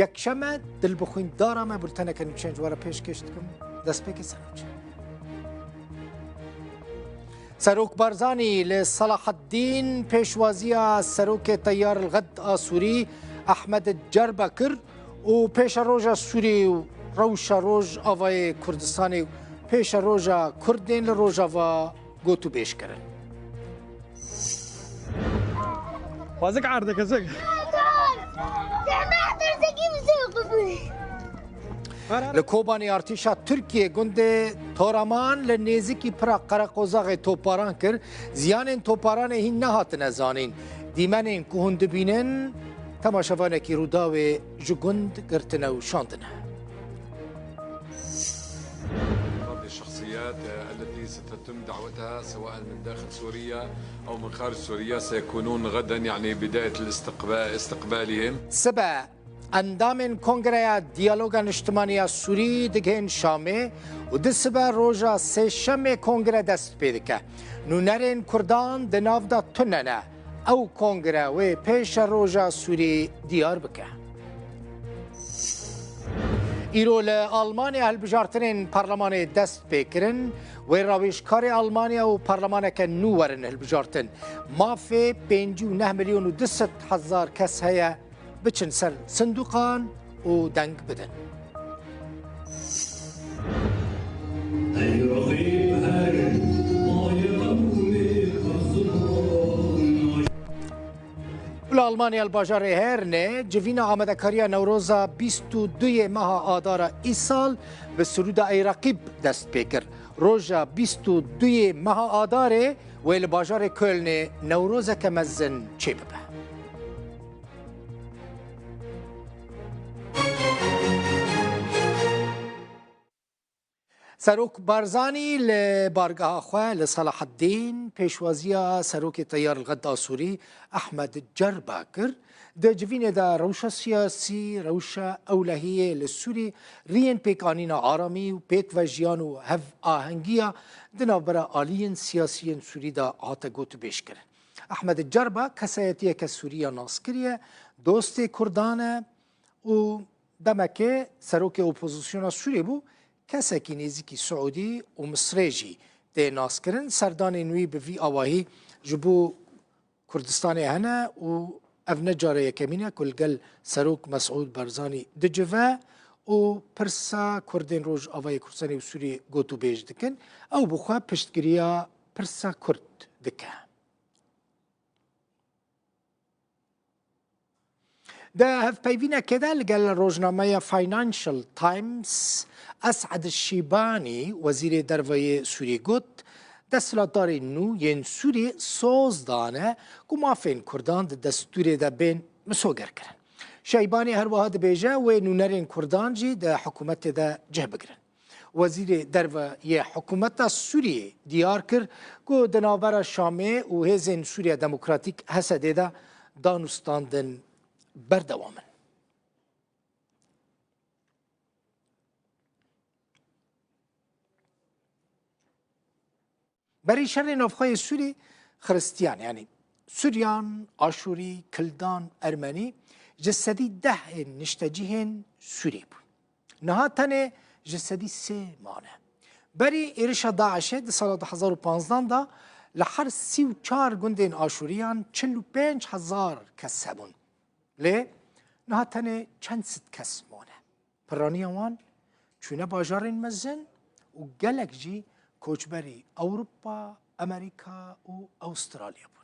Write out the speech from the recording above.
یەکشەمە دل بخۆین دارەمە بورتەنەکەنی چێنج وەرە پێشکەش دکەم دەستپێکی سەرنجە. سەرۆک بارزانی لە صلاح الدین پێشوازیە سەرۆکێ تەیار الغەد ئا سووری ئەحمەد جەربە کرد و پێشە ڕۆژە سووری و ڕەوشە ڕۆژ ئاوای کوردستانی و پێشە ڕۆژە کوردێن لە ڕۆژەوە گوت و بێشکردن. وازك عرضك ازيك لە کۆبانی ئارتیشا تورکیە گوندێ تۆرەمان لە نێزیکی پرا قەرەقۆزاغی تۆپاران کرد زیانên تۆپارانê هین نەهاتنە زانین دیمەنên ku hûn dibînin temaşevanekî Rûdawê ji gund girtine û şandine. الشخصيات التي ستتم دعوتها سواء من داخل سوريا أو من خارج سوريا سيكونون غدا يعني بداية استقبالهم. سبع اندامên Kongreya Diyaloga Niştimaniya Sûrî digihên Şamê û di siber roja sêşemê Kongre dest pê dike. Nûnerên Kurdan di nav da tunene. Ew Kongre wê pêşa roja Sûrî diyar bike. îro li Almanya hilbijartinên parlemanê dest pê kirin wê rawêjkarê Almanya û parlemaneke nû werin hilbijartin. Mafê 5 milyon û 200 hezar kes heye biçin ser sinduqan û deng bidin. Li Almanya li bajarê Hernê civîna amedekariya Newroza 22 meha adara îsal bi Sûrûda Eyraqîb dest pê kir. Roja 22 meha adarê wê li bajarê Kölnê Newrozeke mezin çê bibe. سەرۆک بارزانی لە بارگەها xwe li Salah Eddîn pêşwaziya Serokê Teyar Ilged a Sûrî Ehmed Cerba kir. Di civînê de rewşa siyasî, rewşa ewlehiyê li Sûrî riyên pêkanîna aramî û pêkvejiyan û hevahengiya di navbera aliyên siyasiyên Sûrî de hate got û bêşkirin. Ehmed Cerba kesayetiyeke Sûriya naskiriye, dostê Kurdan e û demekê serokê opozisyona Sûrî bû kesekî nêzîkî Suudî û Misrê jî tê naskirin serdanên wî bi vî awahî ji bo Kurdistanê hene û ev ne care yekemîn e ku li gel Serok Mesûd Barzanî dicive û pirsa Kurdên Rojavayê Kurdistanê û Sûriyê got û bêj dikin ew bi xwe piştgiriya pirsa Kurd dike. Di hevpeyvînekê de li gel rojnameya Financial Times Esad Şîbanî wezîrê derveyê Sûrî got desthilatdarên nû yên Sûrî soz dane ku mafên Kurdan di destûrê de bên misoger kirin. Şîbanî her wiha dibêje wê nûnerên Kurdan jî di hikûmetê de cih bigirin. Wezîrê derveyê hikûmeta Sûriyê diyar kir ku di navbera Şamê û hêzên Sûriya Demokratîk Hesedê de danûstandin berdewamin. Berî şerê navxeyê Sûrî Xristiyan yani Sûryan, Aşûrî, Kildan, Ermenî ji sedî 10 niştecihên Sûrî bûn. Niha tenê ji sedî 3 mane. Berî êrişa Daişê di sala 2015 da li her 34 gundên Aşûriyan 45,000 kes hebûn. Lê niha tenê çend sit kes mane. Piraniya wan çûne bajarên mezin û gelek jî koçberî Ewropa, Amerîka û Avustralya bûn.